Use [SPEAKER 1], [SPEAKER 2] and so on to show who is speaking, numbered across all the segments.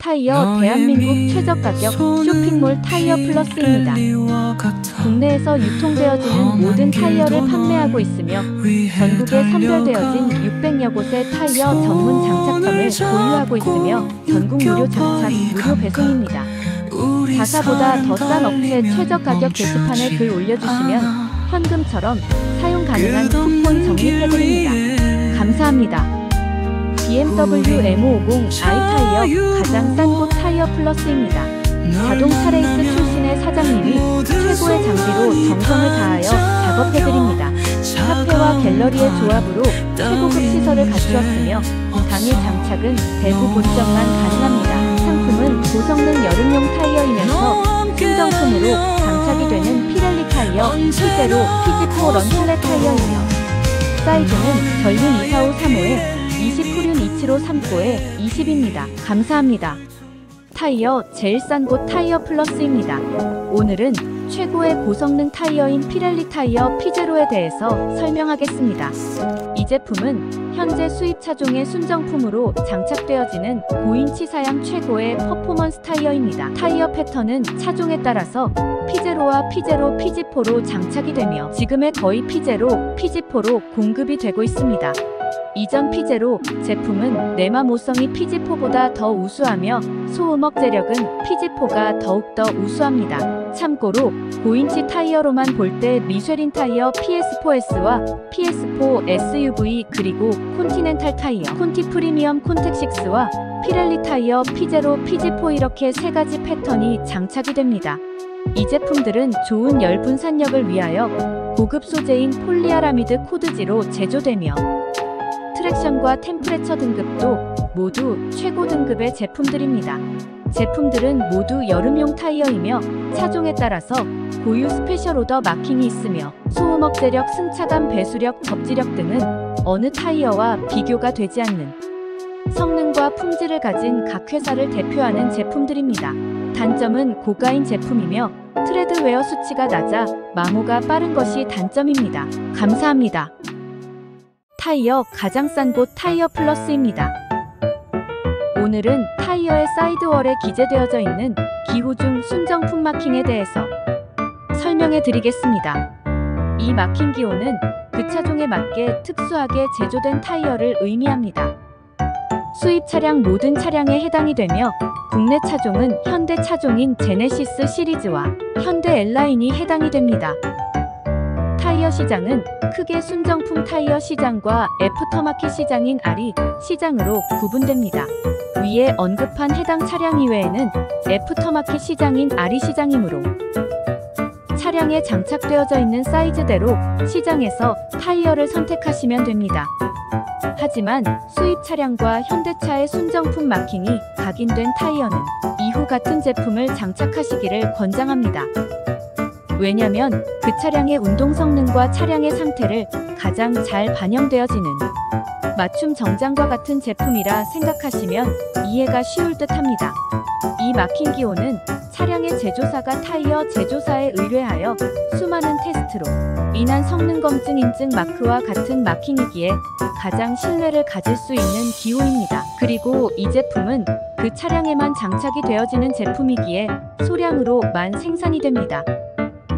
[SPEAKER 1] 타이어 대한민국 최저가격 쇼핑몰 타이어 플러스입니다. 국내에서 유통되어지는 모든 타이어를 판매하고 있으며 전국에 선별되어진 600여 곳의 타이어 전문 장착점을 보유하고 있으며 전국 무료 장착, 무료 배송입니다. 자사보다 더 싼 업체 최저가격 게시판에 글 올려주시면 현금처럼 사용 가능한 쿠폰 적립해드립니다. 감사합니다. BMW M550i 타이어 가장 싼 곳 타이어 플러스입니다. 자동차 레이스 출신의 사장님이 최고의 장비로 정성을 다하여 작업해드립니다. 카페와 갤러리의 조합으로 최고급 시설을 갖추었으며 당일 장착은 대구 본점만 가능합니다. 상품은 고성능 여름용 타이어이면서 순정품으로 장착이 되는 피렐리 타이어, 피제로, 피지4 런틀렛 타이어이며 사이즈는 전륜 24535에 20 후륜 27539에 20입니다. 감사합니다. 타이어 제일 싼 곳 타이어 플러스입니다. 오늘은 최고의 고성능 타이어인 피렐리 타이어 피제로에 대해서 설명하겠습니다. 이 제품은 현재 수입 차종의 순정품으로 장착되어지는 9인치 사양 최고의 퍼포먼스 타이어입니다. 타이어 패턴은 차종에 따라서 피제로와 피제로 피지4로 장착이 되며 지금의 거의 피제로, 피지4로 공급이 되고 있습니다. 이전 피제로 제품은 내마 모성이 피지4보다 더 우수하며 소음억 제력은 피지4가 더욱더 우수합니다. 참고로 9인치 타이어로만 볼 때 미쉐린 타이어 PS4S와 PS4 SUV 그리고 콘티넨탈 타이어, 콘티 프리미엄 콘텍6와 피렐리 타이어 피제로 피지4 이렇게 세 가지 패턴이 장착이 됩니다. 이 제품들은 좋은 열 분산력을 위하여 고급 소재인 폴리아라미드 코드지로 제조되며 트랙션과 템프레처 등급도 모두 최고 등급의 제품들입니다. 제품들은 모두 여름용 타이어이며 차종에 따라서 고유 스페셜 오더 마킹이 있으며 소음 억제력, 승차감 배수력, 접지력 등은 어느 타이어와 비교가 되지 않는 성능과 품질을 가진 각 회사를 대표하는 제품들입니다. 단점은 고가인 제품이며 트레드웨어 수치가 낮아 마모가 빠른 것이 단점입니다. 감사합니다. 타이어 가장 싼 곳 타이어 플러스입니다. 오늘은 타이어의 사이드월에 기재되어져 있는 기호중 순정품 마킹에 대해서 설명해 드리겠습니다. 이 마킹 기호는 그 차종에 맞게 특수하게 제조된 타이어를 의미합니다. 수입 차량 모든 차량에 해당이 되며 국내 차종은 현대 차종인 제네시스 시리즈와 현대 엘라인이 해당이 됩니다. 타이어 시장은 크게 순정품 타이어 시장과 애프터마켓 시장인 RE 시장으로 구분됩니다. 위에 언급한 해당 차량 이외에는 애프터마켓 시장인 RE 시장이므로 차량에 장착되어져 있는 사이즈대로 시장에서 타이어를 선택하시면 됩니다. 하지만 수입 차량과 현대차의 순정품 마킹이 각인된 타이어는 이후 같은 제품을 장착하시기를 권장합니다. 왜냐면 그 차량의 운동 성능과 차량의 상태를 가장 잘 반영되어지는 맞춤 정장과 같은 제품이라 생각하시면 이해가 쉬울 듯 합니다. 이 마킹 기호는 차량의 제조사가 타이어 제조사에 의뢰하여 수많은 테스트로 인한 성능 검증 인증 마크와 같은 마킹이기에 가장 신뢰를 가질 수 있는 기호입니다. 그리고 이 제품은 그 차량에만 장착이 되어지는 제품이기에 소량으로만 생산이 됩니다.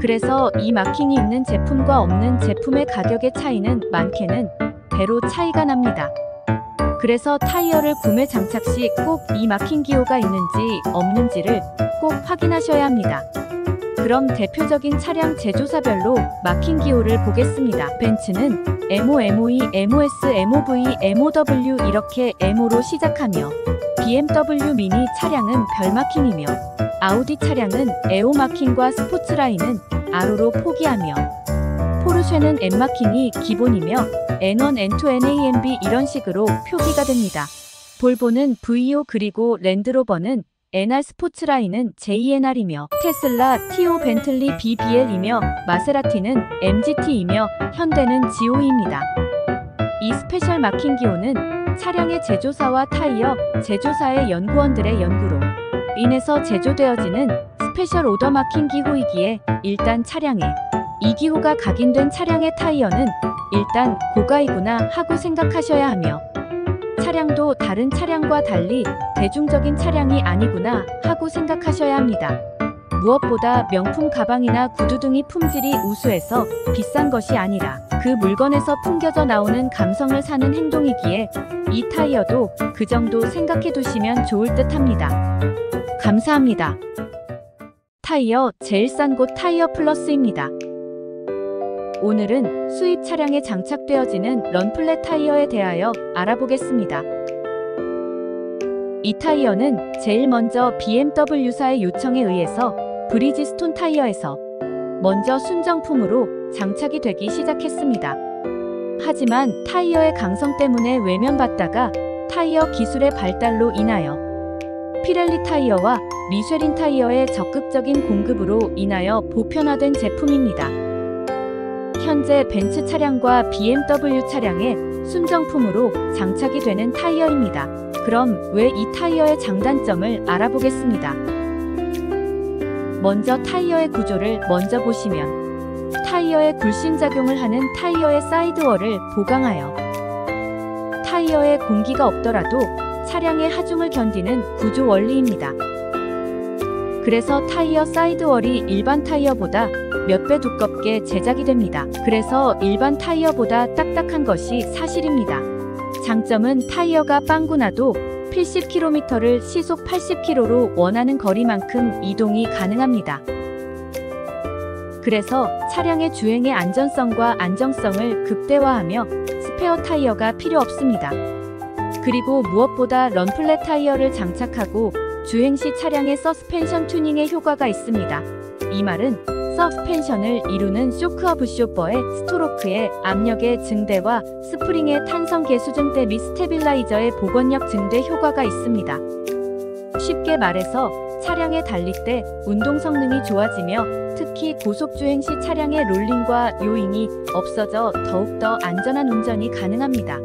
[SPEAKER 1] 그래서 이 마킹이 있는 제품과 없는 제품의 가격의 차이는 많게는 배로 차이가 납니다. 그래서 타이어를 구매 장착 시 꼭 이 마킹 기호가 있는지 없는지를 꼭 확인하셔야 합니다. 그럼 대표적인 차량 제조사별로 마킹 기호를 보겠습니다. 벤츠는 M5, M52, MOS, MOV, MOW 이렇게 M으로 시작하며 BMW 미니 차량은 별 마킹이며 아우디 차량은 에오 마킹과 스포츠라인은 R로 포기하며 포르쉐는 M 마킹이 기본이며 N1, N2, NAMB 이런 식으로 표기가 됩니다. 볼보는 VO 그리고 랜드로버는 NR 스포츠라인은 JNR이며 테슬라, TO, 벤틀리, BBL이며 마세라티는 MGT이며 현대는 GOE입니다. 이 스페셜 마킹 기호는 차량의 제조사와 타이어 제조사의 연구원들의 연구로 인해서 제조되어지는 스페셜 오더 마킹 기호이기에 일단 차량에 이 기호가 각인된 차량의 타이어는 일단 고가이구나 하고 생각하셔야 하며 차량도 다른 차량과 달리 대중적인 차량이 아니구나 하고 생각하셔야 합니다. 무엇보다 명품 가방이나 구두 등이 품질이 우수해서 비싼 것이 아니라 그 물건에서 풍겨져 나오는 감성을 사는 행동이기에 이 타이어도 그 정도 생각해 두시면 좋을 듯 합니다. 감사합니다. 타이어 제일 싼 곳 타이어 플러스입니다. 오늘은 수입 차량에 장착되어지는 런플랫 타이어에 대하여 알아보겠습니다. 이 타이어는 제일 먼저 BMW사의 요청에 의해서 브리지스톤 타이어에서 먼저 순정품으로 장착이 되기 시작했습니다. 하지만 타이어의 강성 때문에 외면받다가 타이어 기술의 발달로 인하여 피렐리 타이어와 미쉐린 타이어의 적극적인 공급으로 인하여 보편화된 제품입니다. 현재 벤츠 차량과 BMW 차량에 순정품으로 장착이 되는 타이어입니다. 그럼 왜 이 타이어의 장단점을 알아보겠습니다. 먼저 타이어의 구조를 먼저 보시면 타이어에 굴신작용을 하는 타이어의 사이드월을 보강하여 타이어에 공기가 없더라도 차량의 하중을 견디는 구조 원리입니다. 그래서 타이어 사이드월이 일반 타이어보다 몇 배 두껍게 제작이 됩니다. 그래서 일반 타이어보다 딱딱한 것이 사실입니다. 장점은 타이어가 빵구 나도 70km를 시속 80km로 원하는 거리만큼 이동이 가능합니다. 그래서 차량의 주행의 안전성과 안정성을 극대화하며 스페어 타이어가 필요 없습니다. 그리고 무엇보다 런플랫 타이어를 장착하고 주행 시 차량의 서스펜션 튜닝에 효과가 있습니다. 이 말은 서스펜션을 이루는 쇼크어브쇼퍼의 스토로크의 압력의 증대와 스프링의 탄성 계수 증대 및 스테빌라이저의 복원력 증대 효과가 있습니다. 쉽게 말해서 차량에 달릴 때 운동 성능이 좋아지며 특히 고속주행 시 차량의 롤링과 요잉이 없어져 더욱더 안전한 운전이 가능합니다.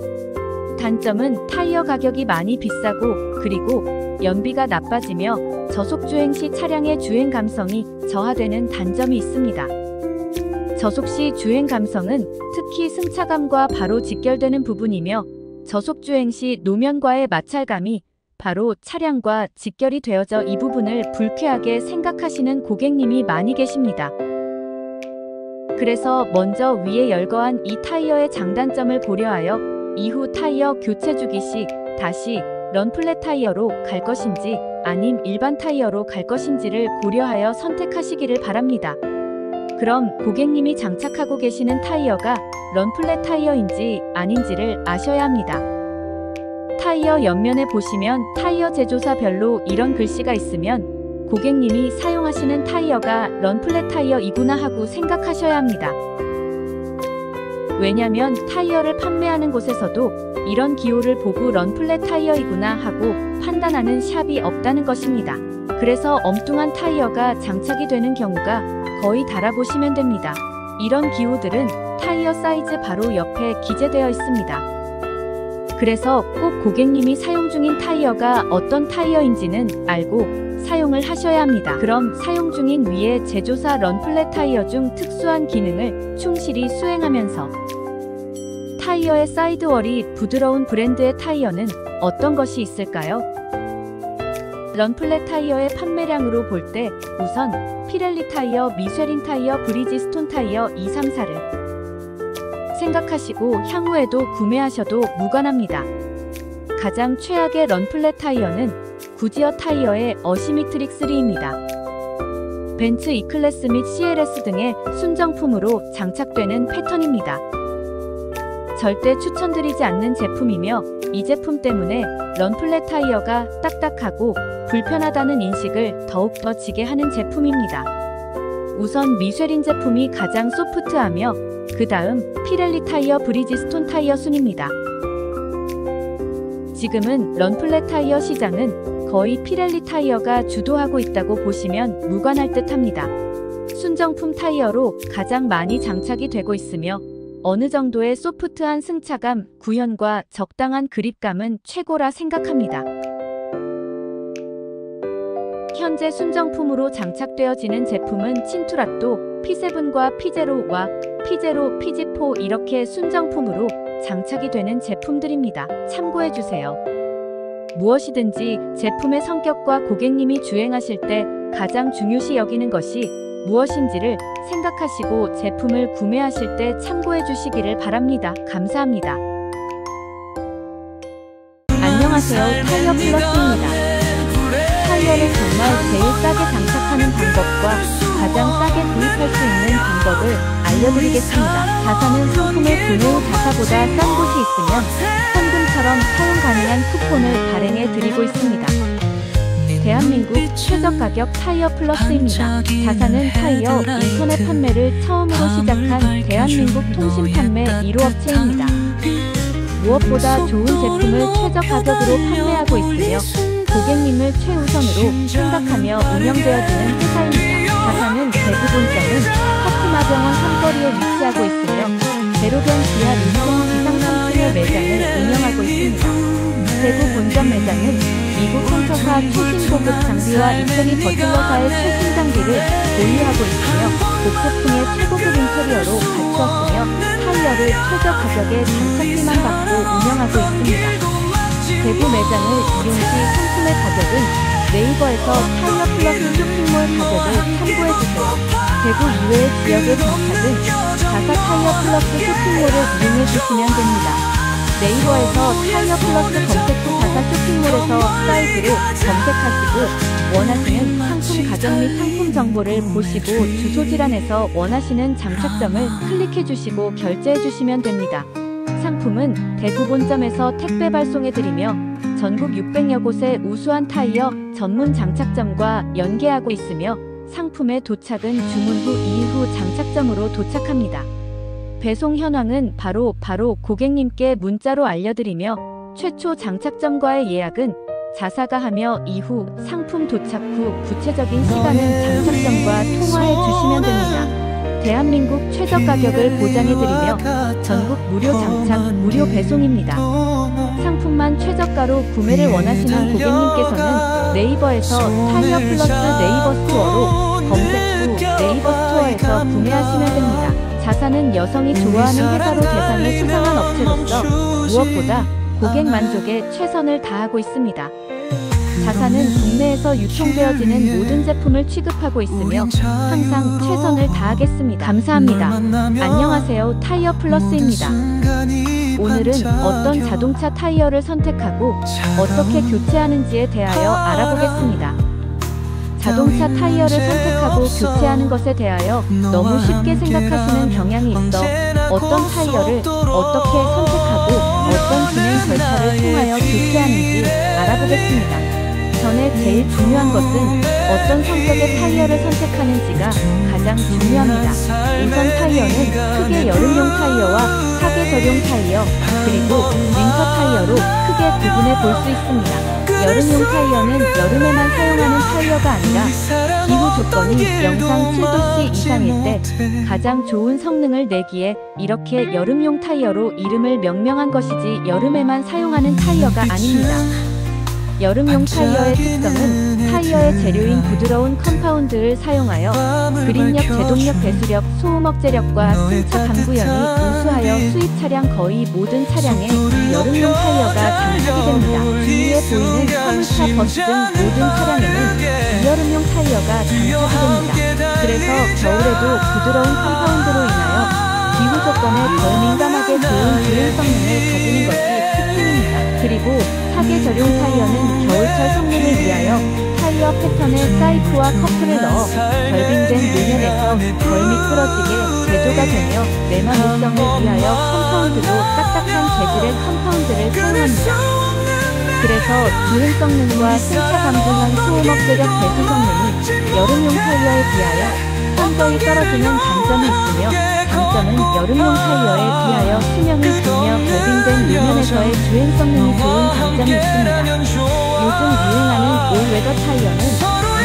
[SPEAKER 1] 단점은 타이어 가격이 많이 비싸고 그리고 연비가 나빠지며 저속주행 시 차량의 주행 감성이 저하되는 단점이 있습니다. 저속 시 주행 감성은 특히 승차감과 바로 직결되는 부분이며 저속주행 시 노면과의 마찰감이 바로 차량과 직결이 되어져 이 부분을 불쾌하게 생각하시는 고객님이 많이 계십니다. 그래서 먼저 위에 열거한 이 타이어의 장단점을 고려하여 이후 타이어 교체 주기 시 다시 런플랫 타이어로 갈 것인지 아님 일반 타이어로 갈 것인지를 고려하여 선택하시기를 바랍니다. 그럼 고객님이 장착하고 계시는 타이어가 런플랫 타이어인지 아닌지를 아셔야 합니다. 타이어 옆면에 보시면 타이어 제조사별로 이런 글씨가 있으면 고객님이 사용하시는 타이어가 런플랫 타이어이구나 하고 생각하셔야 합니다. 왜냐면 타이어를 판매하는 곳에서도 이런 기호를 보고 런플랫 타이어이구나 하고 판단하는 샵이 없다는 것입니다. 그래서 엉뚱한 타이어가 장착이 되는 경우가 거의 달아보시면 됩니다. 이런 기호들은 타이어 사이즈 바로 옆에 기재되어 있습니다. 그래서 꼭 고객님이 사용 중인 타이어가 어떤 타이어인지는 알고 사용을 하셔야 합니다. 그럼 사용 중인 위에 제조사 런플랫 타이어 중 특수한 기능을 충실히 수행하면서 타이어의 사이드월이 부드러운 브랜드의 타이어는 어떤 것이 있을까요? 런플랫 타이어의 판매량으로 볼 때 우선 피렐리 타이어, 미쉐린 타이어, 브리지스톤 타이어 2, 3, 4를 생각하시고 향후에도 구매하셔도 무관합니다. 가장 최악의 런플랫 타이어는 구지어 타이어의 어시미트릭 3입니다. 벤츠 E클래스 및 CLS 등의 순정품으로 장착되는 패턴입니다. 절대 추천드리지 않는 제품이며 이 제품 때문에 런플랫 타이어가 딱딱하고 불편하다는 인식을 더욱더 지게 하는 제품입니다. 우선 미쉐린 제품이 가장 소프트하며 그 다음 피렐리 타이어, 브리지스톤 타이어 순입니다. 지금은 런플랫 타이어 시장은 거의 피렐리 타이어가 주도하고 있다고 보시면 무관할 듯 합니다. 순정품 타이어로 가장 많이 장착이 되고 있으며 어느 정도의 소프트한 승차감, 구현과 적당한 그립감은 최고라 생각합니다. 현재 순정품으로 장착되어지는 제품은 친투라또, P7과 P0와 P0, PG4 이렇게 순정품으로 장착이 되는 제품들입니다. 참고해주세요. 무엇이든지 제품의 성격과 고객님이 주행하실 때 가장 중요시 여기는 것이 무엇인지를 생각하시고 제품을 구매하실 때 참고해 주시기를 바랍니다. 감사합니다. 안녕하세요. 타이어 플러스입니다. 타이어를 정말 제일 싸게 장착하는 방법과 가장 싸게 구입할 수 있는 방법을 알려드리겠습니다. 자사는 상품의 구매 후 자사보다 싼 곳이 있으면 현금처럼 사용 가능한 쿠폰을 발행해 드리고 있습니다. 대한민국 최저가격 타이어 플러스입니다. 자사는 타이어 인터넷 판매를 처음으로 시작한 대한민국 통신 판매 1호 업체입니다. 무엇보다 좋은 제품을 최저가격으로 판매하고 있으며 고객님을 최우선으로 생각하며 운영되어지는 회사입니다. 자사는 대구 본점은 파트마병원 삼거리에 위치하고 있으며 제로변 지하 1층 지상 3층의 매장을 운영하고 있습니다. 대구 본점 매장은 미국 선처사 최신 고급 장비와 이태리 버틀러사의 최신 장비를 보유하고 있으며 고가풍의 최고급 인테리어로 갖추었으며 타이어를 최저 가격에 장착비만 받고 운영하고 있습니다. 대구 매장을 이용 시 상품의 가격은 네이버에서 타이어 플러스 쇼핑몰 가격을 참고해주세요. 대구 이외의 지역의 정착은 자사 타이어 플러스 쇼핑몰을 이용해주시면 됩니다. 네이버에서 타이어 플러스 검색 후 자사 쇼핑몰에서 사이트로 검색하시고 원하시는 상품 가격 및 상품 정보를 보시고 주소 질환에서 원하시는 장착점을 클릭해주시고 결제해주시면 됩니다. 상품은 대구 본점에서 택배 발송해드리며 전국 600여 곳의 우수한 타이어 전문 장착점과 연계하고 있으며 상품의 도착은 주문 후 2일 후 장착점으로 도착합니다. 배송 현황은 바로 고객님께 문자로 알려드리며 최초 장착점과의 예약은 자사가 하며 이후 상품 도착 후 구체적인 시간은 장착점과 통화해 주시면 됩니다. 대한민국 최저가격을 보장해드리며 전국 무료 장착, 무료 배송입니다. 상품만 최저가로 구매를 원하시는 고객님께서는 네이버에서 타이어 플러스 네이버 스토어로 검색 후 네이버 스토어에서 구매하시면 됩니다. 자사는 여성이 좋아하는 회사로 대상을 수상한 업체로서 무엇보다 고객 만족에 최선을 다하고 있습니다. 자사는 국내에서 유통되어지는 모든 제품을 취급하고 있으며 항상 최선을 다하겠습니다. 감사합니다. 안녕하세요. 타이어 플러스입니다. 오늘은 어떤 자동차 타이어를 선택하고 어떻게 교체하는지에 대하여 알아보겠습니다. 자동차 타이어를 선택하고 교체하는 것에 대하여 너무 쉽게 생각하시는 경향이 있어 어떤 타이어를 어떻게 선택하고 어떤 진행 절차를 통하여 교체하는지 알아보겠습니다. 전에 제일 중요한 것은 어떤 성격의 타이어를 선택하는지가 가장 중요합니다. 우선 타이어는 크게 여름용 타이어와 사계절용 타이어 그리고 윈터 타이어로 크게 구분해 볼 수 있습니다. 여름용 타이어는 여름에만 사용하는 타이어가 아니라 기후 조건이 영상 7도씨 이상일 때 가장 좋은 성능을 내기에 이렇게 여름용 타이어로 이름을 명명한 것이지 여름에만 사용하는 타이어가 아닙니다. 여름용 타이어의 특성은 타이어의 재료인 부드러운 컴파운드를 사용하여 그립력, 제동력, 배수력, 소음 억제력과 승차 감구형이 우수하여 수입 차량 거의 모든 차량에 여름용 타이어가 장착이 됩니다. 주위에 보이는 화물차, 버스 등 모든 차량에는 비여름용 타이어가 장착이 됩니다. 그래서 겨울에도 부드러운 컴파운드로 인하여 기후 조건에 덜 민감하게 좋은 주행 성능을 가지는 것이 특징입니다. 그리고 사계절용 타이어는 겨울철 성능을 위하여 타이어 패턴에 사이프와 커프를 넣어 결빙된 노면에서 덜 미끄러지게 제조가 되며 내만 일성을 위하여 컴파운드도 딱딱한 재질의 컴파운드를 사용합니다. 그래서 주행 성능과 승차 감소한 소음 억제력 배수 성능이 여름용 타이어에 비하여 현저히 떨어지는 단점이 있으며 장점은 여름용 타이어에 비하여 수명이 길며 결빙된 노면에서의 주행 성능이 좋은 장점이 있습니다. 요즘 유행하는 올웨더 타이어는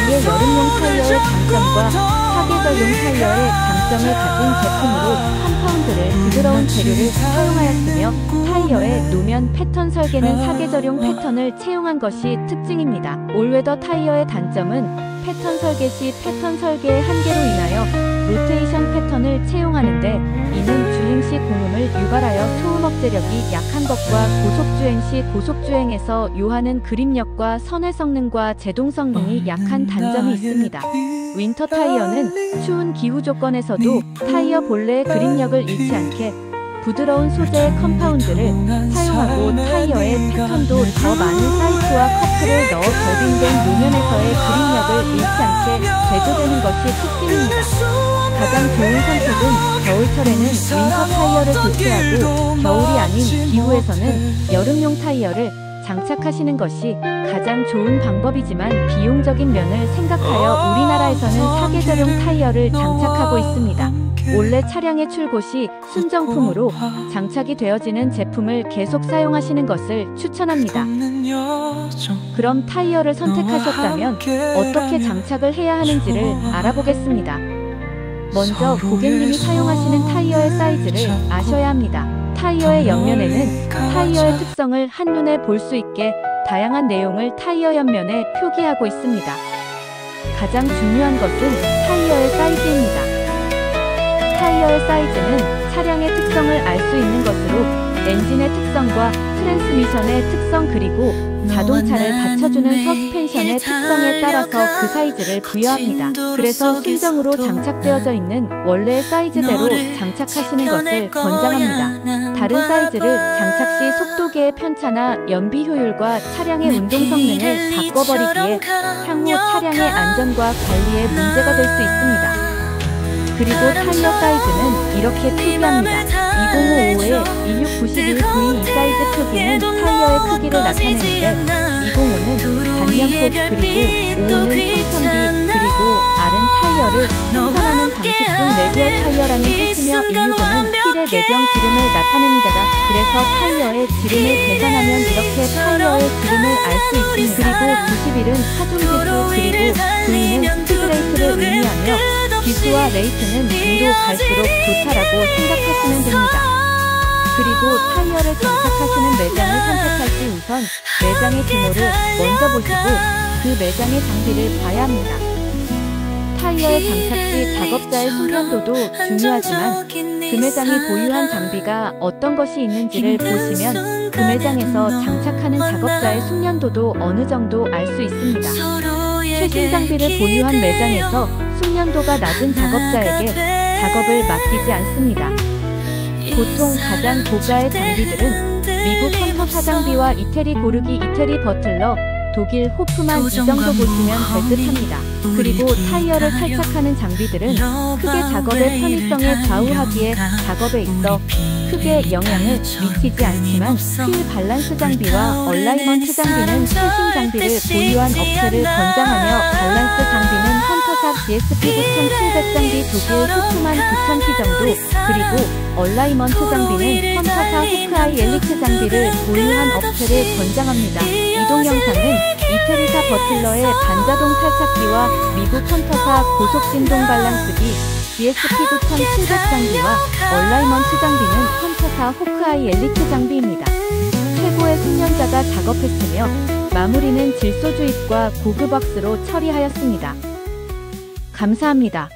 [SPEAKER 1] 이에 여름용 타이어의 장점과 사계절용 타이어의 장점을 가진 제품으로 컴파운드를 부드러운 재료를 사용하였으며 타이어의 노면 패턴 설계는 사계절용 패턴을 채용한 것이 특징입니다. 올웨더 타이어의 단점은 패턴 설계 시 패턴 설계의 한계로 인하여 로테이션 패턴을 채용하는데 이는 주행 시 공음을 유발하여 소음 억제력이 약한 것과 고속주행 시 고속주행에서 요하는 그립력과 선회 성능과 제동 성능이 약한 단점이 있습니다. 윈터 타이어는 추운 기후 조건에서도 타이어 본래의 그립력을 잃지 않게 부드러운 소재의 컴파운드를 사용하고 타이어의 패턴도 더 많은 사이즈와 커프를 넣어 결빙된 노면에서의 그립력을 잃지 않게 제조되는 것이 특징입니다. 가장 좋은 선택은 겨울철에는 윈터 타이어를 교체하고 겨울이 아닌 기후에서는 여름용 타이어를 장착하시는 것이 가장 좋은 방법이지만 비용적인 면을 생각하여 우리나라에서는 사계절용 타이어를 장착하고 있습니다. 원래 차량의 출고 시 순정품으로 장착이 되어지는 제품을 계속 사용하시는 것을 추천합니다. 그럼 타이어를 선택하셨다면 어떻게 장착을 해야 하는지를 알아보겠습니다. 먼저 고객님이 사용하시는 타이어의 사이즈를 아셔야 합니다. 타이어의 옆면에는 타이어의 특성을 한눈에 볼 수 있게 다양한 내용을 타이어 옆면에 표기하고 있습니다. 가장 중요한 것은 타이어의 사이즈입니다. 타이어의 사이즈는 차량의 특성을 알 수 있는 것으로 엔진의 특성과 트랜스미션의 특성 그리고 자동차를 받쳐주는 서스펜션의 특성에 따라서 그 사이즈를 부여합니다. 그래서 순정으로 장착되어져 있는 원래의 사이즈대로 장착하시는 것을 권장합니다. 다른 사이즈를 장착 시 속도계의 편차나 연비 효율과 차량의 운동 성능을 바꿔버리기에 향후 차량의 안전과 관리에 문제가 될 수 있습니다. 그리고 타이어 사이즈는 이렇게 표기합니다. 2055의 1691V 사이즈 표기는 타이어의 크기를 나타내는데 205는 반영폭 그리고 5는 성선비 그리고 R은 타이어를 생산하는 방식 중 레디얼 타이어라는 뜻이며 165는 휠의 내병 지름을 나타냅니다. 그래서 타이어의 지름을 계산하면 이렇게 타이어의 지름을 알 수 있습니다. 그리고 91은 하중지수 그리고 V는 스피드레이트를 의미하며 지수와 레이트는 위로 갈수록 좋다라고 생각하시면 됩니다. 그리고 타이어를 장착하시는 매장을 선택할 시 우선 매장의 규모를 먼저 보시고 그 매장의 장비를 봐야 합니다. 타이어의 장착 시 작업자의 숙련도도 중요하지만 그 매장이 보유한 장비가 어떤 것이 있는지를 보시면 그 매장에서 장착하는 작업자의 숙련도도 어느 정도 알 수 있습니다. 최신 장비를 보유한 매장에서 숙련도가 낮은 작업자에게 작업을 맡기지 않습니다. 보통 가장 고가의 장비들은 미국 컴퍼사 장비와 이태리 고르기, 이태리 버틀러, 독일 호프만 이 정도 보시면 될 듯합니다. 그리고 타이어를 탈착하는 장비들은 크게 작업의 편의성에 좌우하기에 작업에 있어 크게 영향을 미치지 않지만 휠 밸런스 장비와 얼라이먼트 장비는 최신 장비를 보유한 업체를 권장하며 밸런스 장비는 헌터사 GSP 9700 장비 독일 호프만 9000T 정도 그리고 얼라이먼트 장비는 헌터사 호크아이 엘리트 장비를 보유한 업체를 권장합니다. 이동 영상은 이태리사 버틀러의 반자동 탈착기와 미국 헌터사 고속진동 밸런스기 GSP 9700 장비와 얼라이먼트 장비는 헌터사 호크아이 엘리트 장비입니다. 최고의 숙련자가 작업했으며 마무리는 질소 주입과 고급 왁스로 처리하였습니다. 감사합니다.